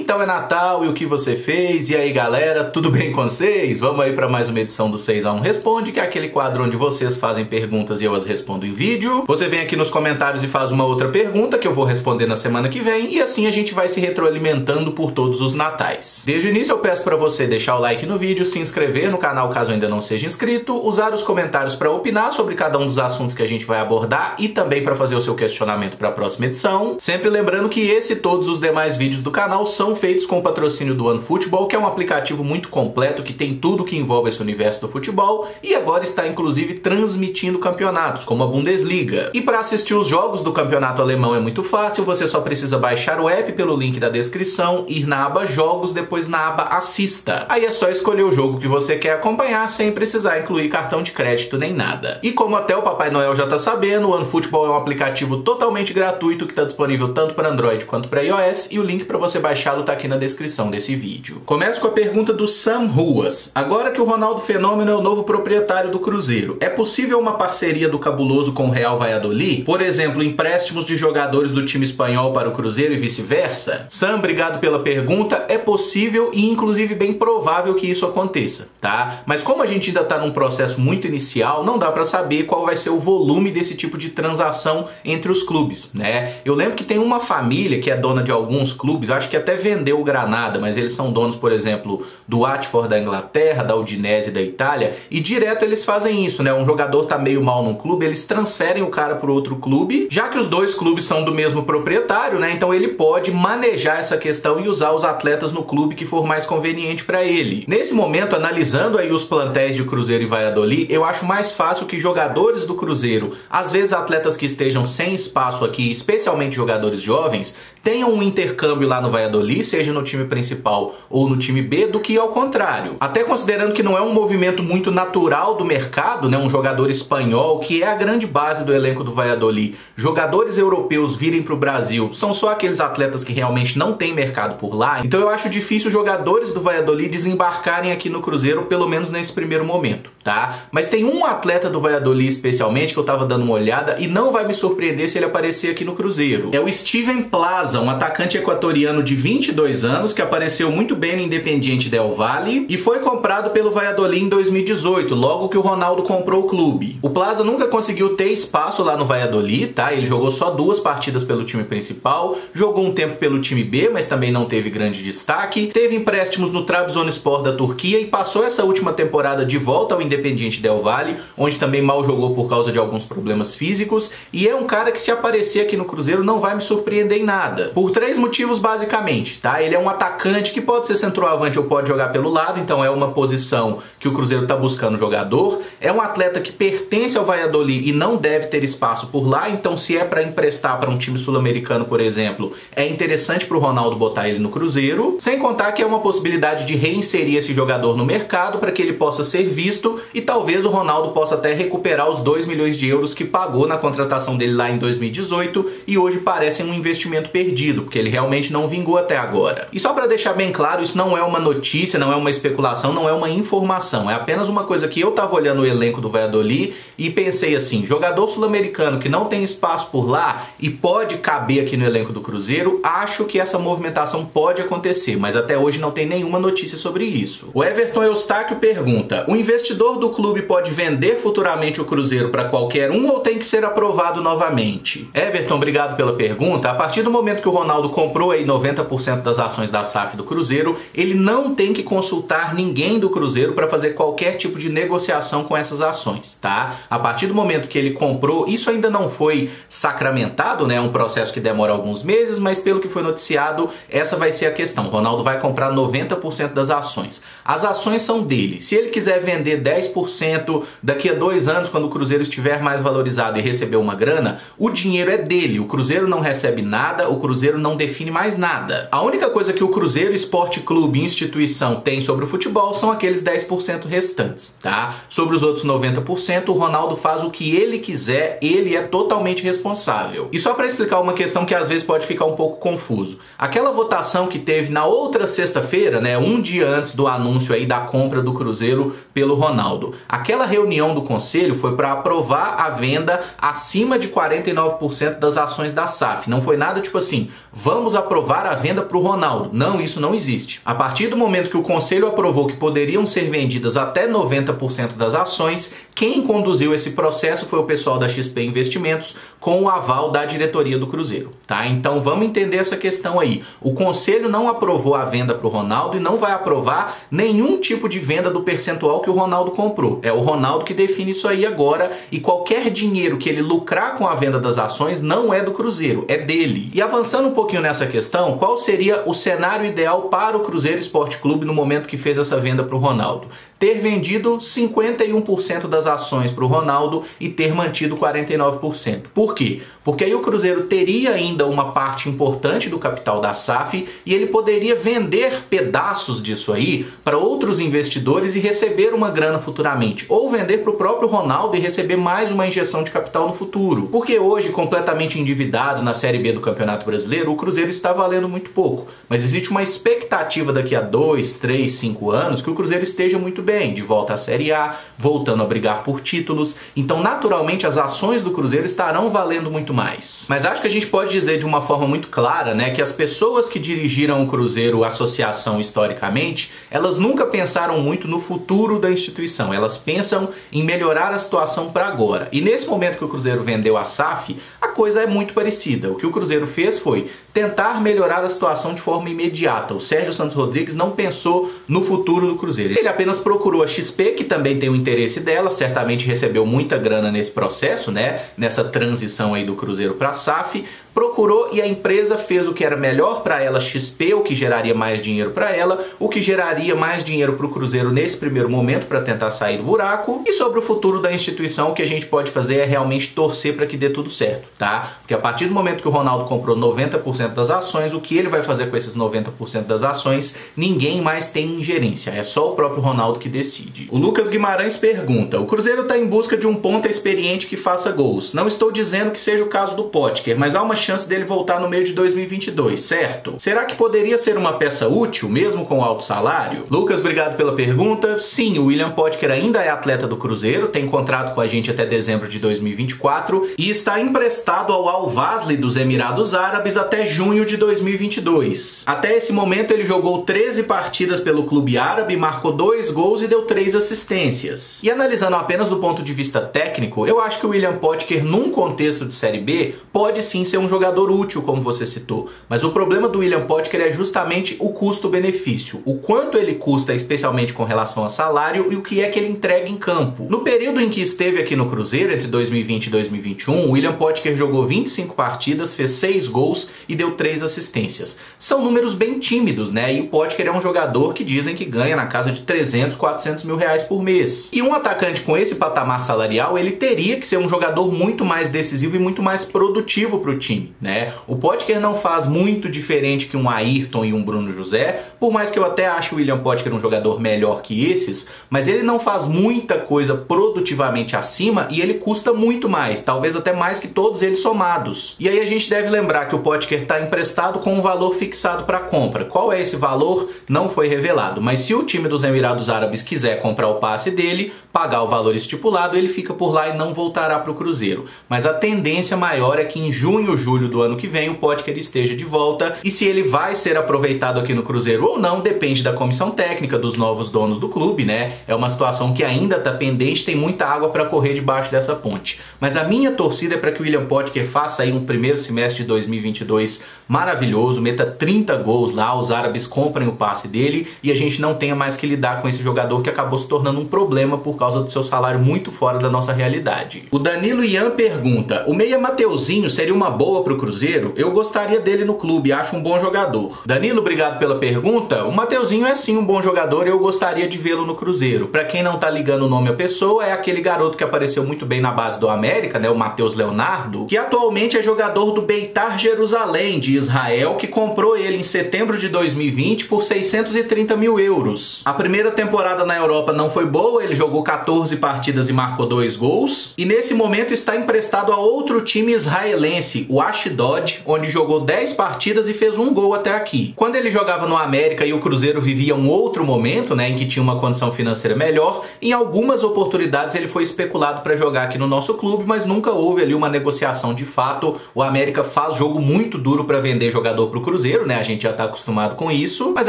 Então é Natal e o que você fez? E aí galera, tudo bem com vocês? Vamos aí para mais uma edição do 6x1 Responde, que é aquele quadro onde vocês fazem perguntas e eu as respondo em vídeo. Você vem aqui nos comentários e faz uma outra pergunta que eu vou responder na semana que vem e assim a gente vai se retroalimentando por todos os natais. Desde o início eu peço para você deixar o like no vídeo, se inscrever no canal caso ainda não seja inscrito, usar os comentários para opinar sobre cada um dos assuntos que a gente vai abordar e também para fazer o seu questionamento para a próxima edição. Sempre lembrando que esse e todos os demais vídeos do canal são feitos com o patrocínio do OneFootball, que é um aplicativo muito completo que tem tudo que envolve esse universo do futebol e agora está inclusive transmitindo campeonatos, como a Bundesliga. E para assistir os jogos do campeonato alemão é muito fácil, você só precisa baixar o app pelo link da descrição, ir na aba Jogos, depois na aba Assista. Aí é só escolher o jogo que você quer acompanhar sem precisar incluir cartão de crédito nem nada. E como até o Papai Noel já está sabendo, o OneFootball é um aplicativo totalmente gratuito que está disponível tanto para Android quanto para iOS e o link para você baixá-lo está aqui na descrição desse vídeo. Começo com a pergunta do Sam Ruas. Agora que o Ronaldo Fenômeno é o novo proprietário do Cruzeiro, é possível uma parceria do Cabuloso com o Real Valladolid? Por exemplo, empréstimos de jogadores do time espanhol para o Cruzeiro e vice-versa? Sam, obrigado pela pergunta. É possível e inclusive bem provável que isso aconteça, tá? Mas como a gente ainda está num processo muito inicial, não dá para saber qual vai ser o volume desse tipo de transação entre os clubes, né? Eu lembro que tem uma família que é dona de alguns clubes, acho que até vendeu o Granada, mas eles são donos, por exemplo, do Watford da Inglaterra, da Udinese da Itália, e direto eles fazem isso, né? Um jogador tá meio mal num clube, eles transferem o cara para outro clube, já que os dois clubes são do mesmo proprietário, né? Então ele pode manejar essa questão e usar os atletas no clube que for mais conveniente para ele. Nesse momento, analisando aí os plantéis de Cruzeiro e Valladolid, eu acho mais fácil que jogadores do Cruzeiro, às vezes atletas que estejam sem espaço aqui, especialmente jogadores jovens, tenham um intercâmbio lá no Valladolid, seja no time principal ou no time B, do que ao contrário. Até considerando que não é um movimento muito natural do mercado, né? Um jogador espanhol, que é a grande base do elenco do Valladolid, jogadores europeus virem para o Brasil, são só aqueles atletas que realmente não têm mercado por lá. Então eu acho difícil jogadores do Valladolid desembarcarem aqui no Cruzeiro, pelo menos nesse primeiro momento, tá? Mas tem um atleta do Valladolid especialmente que eu tava dando uma olhada e não vai me surpreender se ele aparecer aqui no Cruzeiro. É o Steven Plaza, um atacante equatoriano de 22 anos que apareceu muito bem no Independiente del Valle e foi comprado pelo Valladolid em 2018, logo que o Ronaldo comprou o clube. O Plaza nunca conseguiu ter espaço lá no Valladolid, tá? Ele jogou só 2 partidas pelo time principal, jogou um tempo pelo time B, mas também não teve grande destaque, teve empréstimos no Trabzonspor da Turquia e passou essa última temporada de volta ao Independiente del Valle, onde também mal jogou por causa de alguns problemas físicos, e é um cara que se aparecer aqui no Cruzeiro não vai me surpreender em nada. Por 3 motivos basicamente, tá? Ele é um atacante que pode ser centroavante ou pode jogar pelo lado, então é uma posição que o Cruzeiro tá buscando jogador. É um atleta que pertence ao Valladolid e não deve ter espaço por lá, então se é para emprestar para um time sul-americano, por exemplo, é interessante pro Ronaldo botar ele no Cruzeiro, sem contar que é uma possibilidade de reinserir esse jogador no mercado para que ele possa ser visto e talvez o Ronaldo possa até recuperar os 2 milhões de euros que pagou na contratação dele lá em 2018 e hoje parecem um investimento perdido, porque ele realmente não vingou até agora. E só para deixar bem claro, isso não é uma notícia, não é uma especulação, não é uma informação, é apenas uma coisa que eu tava olhando o elenco do Valladolid e pensei assim, jogador sul-americano que não tem espaço por lá e pode caber aqui no elenco do Cruzeiro, acho que essa movimentação pode acontecer, mas até hoje não tem nenhuma notícia sobre isso. O Everton Eustáquio pergunta, o investidor do clube pode vender futuramente o Cruzeiro para qualquer um ou tem que ser aprovado novamente? Everton, obrigado pela pergunta. A partir do momento que o Ronaldo comprou aí 90% das ações da SAF do Cruzeiro, ele não tem que consultar ninguém do Cruzeiro para fazer qualquer tipo de negociação com essas ações, tá? A partir do momento que ele comprou, isso ainda não foi sacramentado, né? É um processo que demora alguns meses, mas pelo que foi noticiado, essa vai ser a questão. O Ronaldo vai comprar 90% das ações. As ações são dele. Se ele quiser vender 10% daqui a 2 anos, quando o Cruzeiro estiver mais valorizado e receber uma grana, o dinheiro é dele. O Cruzeiro não recebe nada, o Cruzeiro não define mais nada. A única coisa que o Cruzeiro Esporte Clube, instituição, tem sobre o futebol são aqueles 10% restantes, tá? Sobre os outros 90%, o Ronaldo faz o que ele quiser, ele é totalmente responsável. E só para explicar uma questão que às vezes pode ficar um pouco confuso. Aquela votação que teve na outra sexta-feira, né, um dia antes do anúncio aí da compra do Cruzeiro pelo Ronaldo, Ronaldo. Aquela reunião do conselho foi para aprovar a venda acima de 49% das ações da SAF. Não foi nada tipo assim, vamos aprovar a venda para o Ronaldo. Não, isso não existe. A partir do momento que o conselho aprovou que poderiam ser vendidas até 90% das ações, quem conduziu esse processo foi o pessoal da XP Investimentos com o aval da diretoria do Cruzeiro, tá? Então vamos entender essa questão aí. O conselho não aprovou a venda para o Ronaldo e não vai aprovar nenhum tipo de venda do percentual que o Ronaldo comprou. É o Ronaldo que define isso aí agora e qualquer dinheiro que ele lucrar com a venda das ações não é do Cruzeiro, é dele. E avançando um pouquinho nessa questão, qual seria o cenário ideal para o Cruzeiro Esporte Clube no momento que fez essa venda para o Ronaldo? Ter vendido 51% das ações para o Ronaldo e ter mantido 49%. Por quê? Porque aí o Cruzeiro teria ainda uma parte importante do capital da SAF e ele poderia vender pedaços disso aí para outros investidores e receber uma grana futuramente. Ou vender para o próprio Ronaldo e receber mais uma injeção de capital no futuro. Porque hoje, completamente endividado na Série B do Campeonato Brasileiro, o Cruzeiro está valendo muito pouco. Mas existe uma expectativa daqui a 2, 3, 5 anos que o Cruzeiro esteja muito bem, de volta à Série A, voltando a brigar por títulos. Então, naturalmente, as ações do Cruzeiro estarão valendo muito mais. Mas acho que a gente pode dizer de uma forma muito clara, né, que as pessoas que dirigiram o Cruzeiro Associação historicamente, elas nunca pensaram muito no futuro da instituição. Elas pensam em melhorar a situação para agora. E nesse momento que o Cruzeiro vendeu a SAF, a coisa é muito parecida. O que o Cruzeiro fez foi tentar melhorar a situação de forma imediata. O Sérgio Santos Rodrigues não pensou no futuro do Cruzeiro. Ele apenas procurou a XP, que também tem o interesse dela, certamente recebeu muita grana nesse processo, né? Nessa transição aí do Cruzeiro para a SAF, procurou e a empresa fez o que era melhor para ela, XP, o que geraria mais dinheiro para ela, o que geraria mais dinheiro para o Cruzeiro nesse primeiro momento para tentar sair do buraco. E sobre o futuro da instituição, o que a gente pode fazer é realmente torcer para que dê tudo certo, tá? Porque a partir do momento que o Ronaldo comprou 90% das ações, o que ele vai fazer com esses 90% das ações, ninguém mais tem ingerência, é só o próprio Ronaldo que decide. O Lucas Guimarães pergunta: o Cruzeiro está em busca de um ponta experiente que faça gols. Não estou dizendo que seja o caso do Potker, mas há uma chance dele voltar no meio de 2022, certo? Será que poderia ser uma peça útil, mesmo com alto salário? Lucas, obrigado pela pergunta. Sim, o William Potker ainda é atleta do Cruzeiro, tem contrato com a gente até dezembro de 2024 e está emprestado ao Al Wasli dos Emirados Árabes até junho de 2022. Até esse momento ele jogou 13 partidas pelo clube árabe, marcou 2 gols e deu 3 assistências. E analisando apenas do ponto de vista técnico, eu acho que o William Potker, num contexto de Série B, pode sim ser um jogador útil, como você citou. Mas o problema do William Potker é justamente o custo-benefício. O quanto ele custa, especialmente com relação a salário, e o que é que ele entrega em campo. No período em que esteve aqui no Cruzeiro, entre 2020 e 2021, o William Potker jogou 25 partidas, fez 6 gols e deu 3 assistências. São números bem tímidos, né? E o Potker é um jogador que dizem que ganha na casa de 300, 400 mil reais por mês. E um atacante com esse patamar salarial, ele teria que ser um jogador muito mais decisivo e muito mais produtivo para o time, né? O Potker não faz muito diferente que um Ayrton e um Bruno José, por mais que eu até ache o William Potker um jogador melhor que esses, mas ele não faz muita coisa produtivamente acima e ele custa muito mais, talvez até mais que todos eles somados. E aí a gente deve lembrar que o Potker está emprestado com um valor fixado para compra. Qual é esse valor? Não foi revelado, mas se o time dos Emirados Árabes quiser comprar o passe dele, pagar o valor estipulado, ele fica por lá e não voltará para o Cruzeiro. Mas a tendência maior é que em junho ou julho do ano que vem o Potker esteja de volta, e se ele vai ser aproveitado aqui no Cruzeiro ou não, depende da comissão técnica, dos novos donos do clube, né? É uma situação que ainda está pendente, tem muita água para correr debaixo dessa ponte. Mas a minha torcida é para que o William Potker faça aí um primeiro semestre de 2022 maravilhoso, meta 30 gols lá, os árabes comprem o passe dele e a gente não tenha mais que lidar com esse jogador que acabou se tornando um problema por causa do seu salário muito fora da nossa realidade. O Danilo Ian pergunta: o meia Mateuzinho seria uma boa para o Cruzeiro? Eu gostaria dele no clube, acho um bom jogador. Danilo, obrigado pela pergunta. O Mateuzinho é sim um bom jogador e eu gostaria de vê-lo no Cruzeiro. Para quem não tá ligando o nome à pessoa, é aquele garoto que apareceu muito bem na base do América, né, o Matheus Leonardo, que atualmente é jogador do Beitar Jerusalém de Israel, que comprou ele em setembro de 2020 por 630 mil euros. A primeira temporada na Europa não foi boa, ele jogou 14 14 partidas e marcou 2 gols. E nesse momento está emprestado a outro time israelense, o Ashdod, onde jogou 10 partidas e fez 1 gol até aqui. Quando ele jogava no América e o Cruzeiro vivia um outro momento, né, em que tinha uma condição financeira melhor, em algumas oportunidades ele foi especulado para jogar aqui no nosso clube, mas nunca houve ali uma negociação de fato. O América faz jogo muito duro para vender jogador pro Cruzeiro, né? A gente já tá acostumado com isso. Mas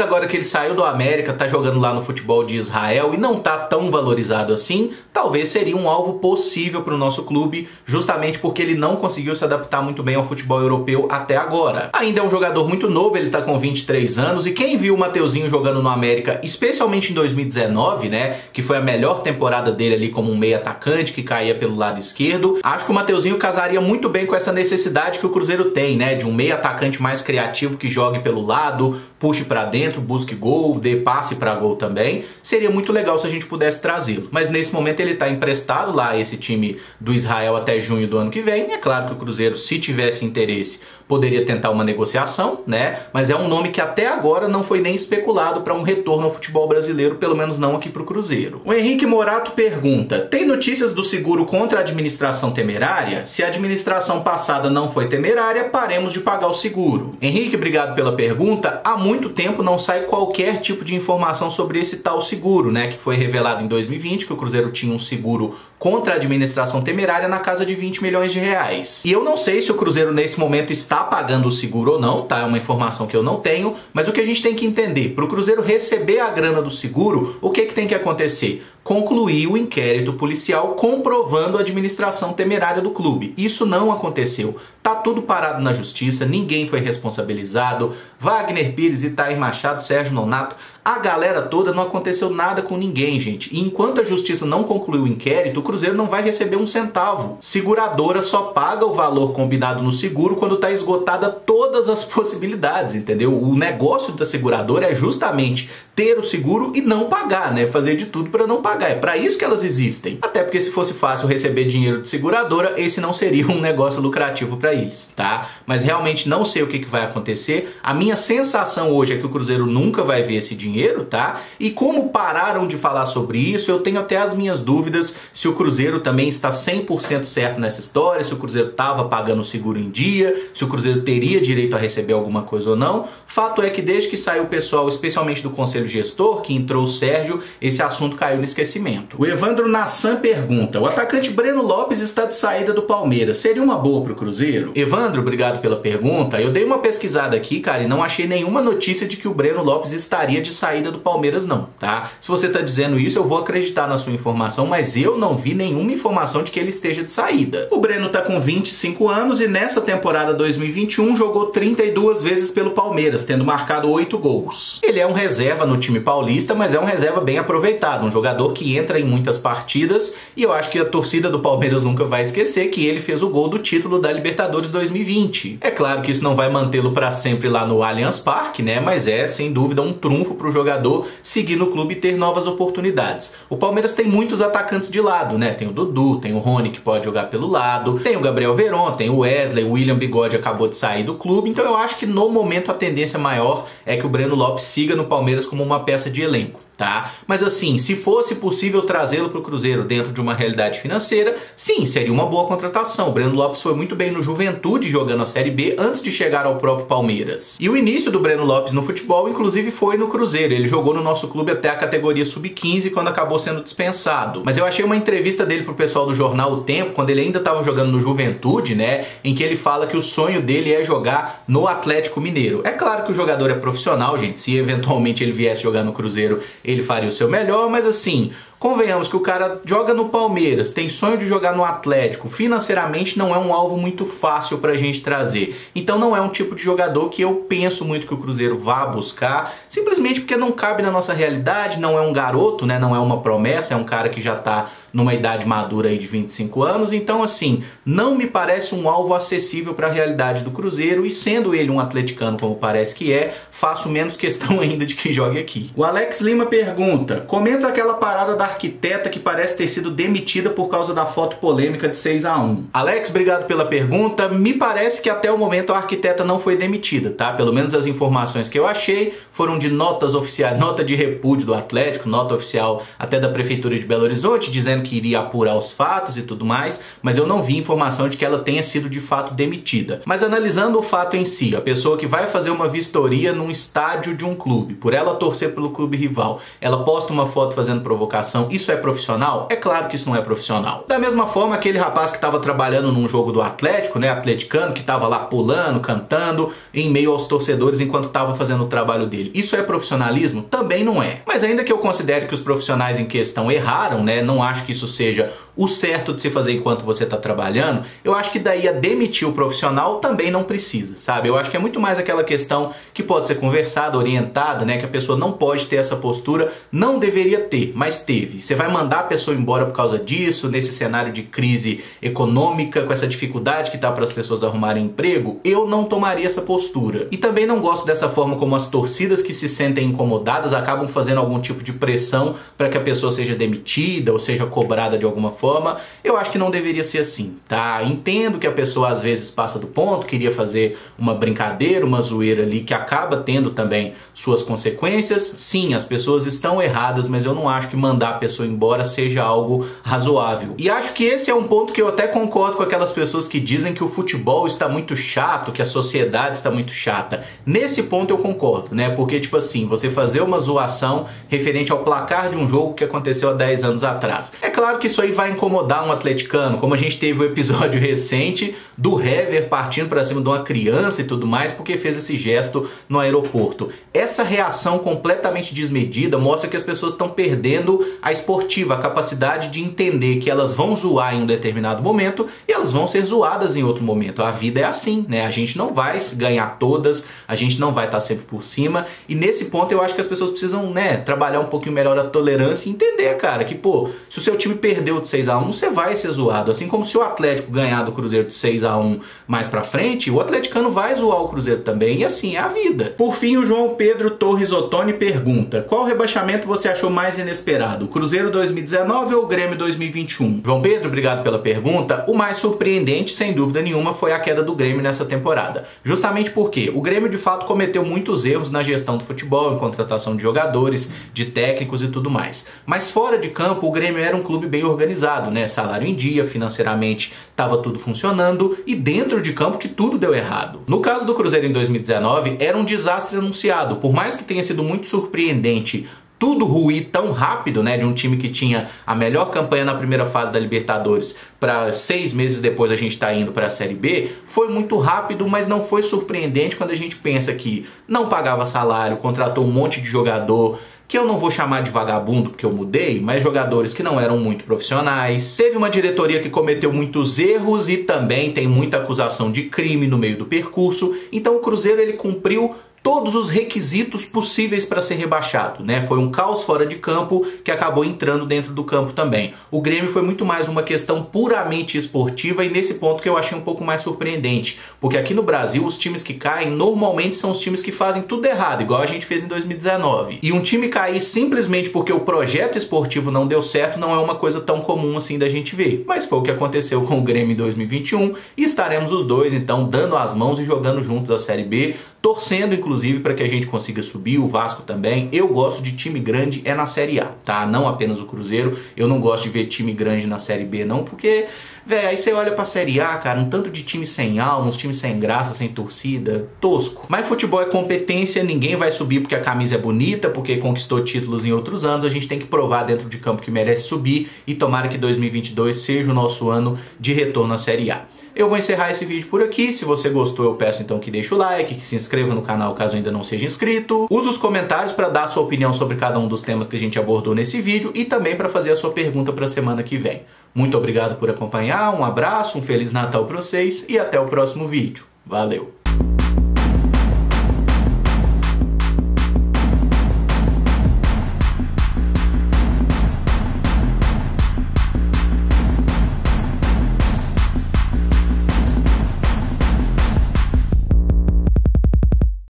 agora que ele saiu do América, tá jogando lá no futebol de Israel e não tá tão valorizado assim, talvez seria um alvo possível pro nosso clube, justamente porque ele não conseguiu se adaptar muito bem ao futebol europeu até agora. Ainda é um jogador muito novo, ele tá com 23 anos, e quem viu o Mateuzinho jogando no América, especialmente em 2019, né, que foi a melhor temporada dele ali como um meio atacante que caía pelo lado esquerdo, acho que o Mateuzinho casaria muito bem com essa necessidade que o Cruzeiro tem, né, de um meio atacante mais criativo que jogue pelo lado, puxe pra dentro, busque gol, dê passe pra gol também. Seria muito legal se a gente pudesse trazê-lo. Mas nesse momento ele tá emprestado lá a esse time do Israel até junho do ano que vem. É claro que o Cruzeiro, se tivesse interesse, poderia tentar uma negociação, né? Mas é um nome que até agora não foi nem especulado para um retorno ao futebol brasileiro, pelo menos não aqui pro Cruzeiro. O Henrique Morato pergunta: tem notícias do seguro contra a administração temerária? Se a administração passada não foi temerária, paremos de pagar o seguro. Henrique, obrigado pela pergunta. Há muito tempo não sai qualquer tipo de informação sobre esse tal seguro, né? Que foi revelado em 2020 que o Cruzeiro tinha um seguro contra a administração temerária na casa de 20 milhões de reais. E eu não sei se o Cruzeiro nesse momento está pagando o seguro ou não, tá? É uma informação que eu não tenho, mas o que a gente tem que entender, para o Cruzeiro receber a grana do seguro, o que tem que acontecer? Concluir o inquérito policial comprovando a administração temerária do clube. Isso não aconteceu. Tá tudo parado na justiça, ninguém foi responsabilizado. Wagner Pires, Itair Machado, Sérgio Nonato, a galera toda, não aconteceu nada com ninguém, gente. E enquanto a justiça não concluiu o inquérito, o Cruzeiro não vai receber um centavo. Seguradora só paga o valor combinado no seguro quando tá esgotada todas as possibilidades, entendeu? O negócio da seguradora é justamente ter o seguro e não pagar, né? Fazer de tudo para não pagar. É para isso que elas existem. Até porque se fosse fácil receber dinheiro de seguradora, esse não seria um negócio lucrativo para eles, tá? Mas realmente não sei o que vai acontecer. A minha sensação hoje é que o Cruzeiro nunca vai ver esse dinheiro, tá? E como pararam de falar sobre isso, eu tenho até as minhas dúvidas se o Cruzeiro também está 100% certo nessa história, se o Cruzeiro estava pagando o seguro em dia, se o Cruzeiro teria direito a receber alguma coisa ou não. Fato é que desde que saiu o pessoal, especialmente do Conselho Gestor, que entrou o Sérgio, esse assunto caiu no esquecimento. O Evandro Nassan pergunta: o atacante Breno Lopes está de saída do Palmeiras, seria uma boa pro Cruzeiro? Evandro, obrigado pela pergunta. Eu dei uma pesquisada aqui, cara, e não achei nenhuma notícia de que o Breno Lopes estaria de saída do Palmeiras não, tá? Se você tá dizendo isso, eu vou acreditar na sua informação, mas eu não vi nenhuma informação de que ele esteja de saída. O Breno tá com 25 anos e nessa temporada 2021 jogou 32 vezes pelo Palmeiras, tendo marcado 8 gols. Ele é um reserva no time paulista, mas é um reserva bem aproveitado, um jogador que entra em muitas partidas, e eu acho que a torcida do Palmeiras nunca vai esquecer que ele fez o gol do título da Libertadores 2020. É claro que isso não vai mantê-lo para sempre lá no Allianz Parque, né? Mas é, sem dúvida, um trunfo para o jogador seguir no clube e ter novas oportunidades. O Palmeiras tem muitos atacantes de lado, né? Tem o Dudu, tem o Rony, que pode jogar pelo lado, tem o Gabriel Veron, tem o Wesley, o William Bigode acabou de sair do clube, então eu acho que no momento a tendência maior é que o Breno Lopes siga no Palmeiras como uma peça de elenco. Tá? Mas assim, se fosse possível trazê-lo para o Cruzeiro dentro de uma realidade financeira, sim, seria uma boa contratação. O Breno Lopes foi muito bem no Juventude jogando a Série B antes de chegar ao próprio Palmeiras. E o início do Breno Lopes no futebol, inclusive, foi no Cruzeiro. Ele jogou no nosso clube até a categoria Sub-15, quando acabou sendo dispensado. Mas eu achei uma entrevista dele pro pessoal do jornal O Tempo, quando ele ainda estava jogando no Juventude, né, em que ele fala que o sonho dele é jogar no Atlético Mineiro. É claro que o jogador é profissional, gente. Se eventualmente ele viesse jogar no Cruzeiro, ele faria o seu melhor, mas assim, convenhamos que o cara joga no Palmeiras, tem sonho de jogar no Atlético, financeiramente não é um alvo muito fácil pra gente trazer. Então não é um tipo de jogador que eu penso muito que o Cruzeiro vá buscar, simplesmente porque não cabe na nossa realidade, não é um garoto, né? Não é uma promessa, é um cara que já tá numa idade madura aí de 25 anos, então assim, não me parece um alvo acessível para a realidade do Cruzeiro, e sendo ele um atleticano como parece que é, faço menos questão ainda de que jogue aqui. O Alex Lima pergunta: comenta aquela parada da arquiteta que parece ter sido demitida por causa da foto polêmica de 6-1. Alex, obrigado pela pergunta. Me parece que até o momento a arquiteta não foi demitida, tá? Pelo menos as informações que eu achei foram de notas oficiais, nota de repúdio do Atlético, nota oficial até da Prefeitura de Belo Horizonte, dizendo que iria apurar os fatos e tudo mais, mas eu não vi informação de que ela tenha sido de fato demitida. Mas analisando o fato em si, a pessoa que vai fazer uma vistoria num estádio de um clube, por ela torcer pelo clube rival, ela posta uma foto fazendo provocação, isso é profissional? É claro que isso não é profissional. Da mesma forma, aquele rapaz que estava trabalhando num jogo do Atlético, né, atleticano, que estava lá pulando, cantando, em meio aos torcedores enquanto estava fazendo o trabalho dele. Isso é profissionalismo? Também não é. Mas ainda que eu considere que os profissionais em questão erraram, né, não acho que isso seja o certo de se fazer enquanto você está trabalhando, eu acho que daí a demitir o profissional também não precisa, sabe? Eu acho que é muito mais aquela questão que pode ser conversada, orientada, né? Que a pessoa não pode ter essa postura, não deveria ter, mas teve. Você vai mandar a pessoa embora por causa disso, nesse cenário de crise econômica, com essa dificuldade que tá para as pessoas arrumarem emprego? Eu não tomaria essa postura. E também não gosto dessa forma como as torcidas que se sentem incomodadas acabam fazendo algum tipo de pressão para que a pessoa seja demitida ou seja cobrada de alguma forma. Eu acho que não deveria ser assim, tá? Entendo que a pessoa às vezes passa do ponto, queria fazer uma brincadeira, uma zoeira ali que acaba tendo também suas consequências. Sim, as pessoas estão erradas, mas eu não acho que mandar a pessoa embora seja algo razoável. E acho que esse é um ponto que eu até concordo com aquelas pessoas que dizem que o futebol está muito chato, que a sociedade está muito chata. Nesse ponto eu concordo, né? Porque, tipo assim, você fazer uma zoação referente ao placar de um jogo que aconteceu há 10 anos atrás. É claro que isso aí vai incomodar um atleticano, como a gente teve o episódio recente do Hever partindo para cima de uma criança e tudo mais porque fez esse gesto no aeroporto. Essa reação completamente desmedida mostra que as pessoas estão perdendo a esportiva, a capacidade de entender que elas vão zoar em um determinado momento e elas vão ser zoadas em outro momento. A vida é assim, né? A gente não vai ganhar todas, a gente não vai estar sempre por cima, e nesse ponto eu acho que as pessoas precisam, né, trabalhar um pouquinho melhor a tolerância e entender, cara, que, pô, se o seu time perdeu de 6-1, você vai ser zoado. Assim como se o Atlético ganhar do Cruzeiro de 6-1 mais pra frente, o atleticano vai zoar o Cruzeiro também, e assim é a vida. Por fim, o João Pedro Torres Ottoni pergunta: qual rebaixamento você achou mais inesperado, o Cruzeiro 2019 ou o Grêmio 2021? João Pedro, obrigado pela pergunta. O mais surpreendente, sem dúvida nenhuma, foi a queda do Grêmio nessa temporada. Justamente porque o Grêmio, de fato, cometeu muitos erros na gestão do futebol, em contratação de jogadores, de técnicos e tudo mais. Mas fora de campo, o Grêmio era um clube bem organizado, né? Salário em dia, financeiramente estava tudo funcionando, e dentro de campo que tudo deu errado. No caso do Cruzeiro em 2019, era um desastre anunciado. Por mais que tenha sido muito surpreendente tudo ruir tão rápido, né, de um time que tinha a melhor campanha na primeira fase da Libertadores para 6 meses depois a gente tá indo para a Série B, foi muito rápido, mas não foi surpreendente quando a gente pensa que não pagava salário, contratou um monte de jogador, que eu não vou chamar de vagabundo porque eu mudei, mas jogadores que não eram muito profissionais. Teve uma diretoria que cometeu muitos erros e também tem muita acusação de crime no meio do percurso. Então o Cruzeiro, ele cumpriu todos os requisitos possíveis para ser rebaixado, né? Foi um caos fora de campo que acabou entrando dentro do campo também. O Grêmio foi muito mais uma questão puramente esportiva, e nesse ponto que eu achei um pouco mais surpreendente, porque aqui no Brasil os times que caem normalmente são os times que fazem tudo errado, igual a gente fez em 2019. E um time cair simplesmente porque o projeto esportivo não deu certo não é uma coisa tão comum assim da gente ver. Mas foi o que aconteceu com o Grêmio em 2021, e estaremos os dois então dando as mãos e jogando juntos a Série B, torcendo inclusive para que a gente consiga subir, o Vasco também. Eu gosto de time grande na Série A, tá? Não apenas o Cruzeiro. Eu não gosto de ver time grande na Série B não, porque, velho, aí você olha pra Série A, cara, um tanto de time sem alma, uns times sem graça, sem torcida, tosco. Mas futebol é competência, ninguém vai subir porque a camisa é bonita, porque conquistou títulos em outros anos. A gente tem que provar dentro de campo que merece subir, e tomara que 2022 seja o nosso ano de retorno à Série A. Eu vou encerrar esse vídeo por aqui. Se você gostou, eu peço então que deixe o like, que se inscreva no canal caso ainda não seja inscrito. Use os comentários para dar a sua opinião sobre cada um dos temas que a gente abordou nesse vídeo, e também para fazer a sua pergunta para a semana que vem. Muito obrigado por acompanhar, um abraço, um Feliz Natal para vocês e até o próximo vídeo. Valeu!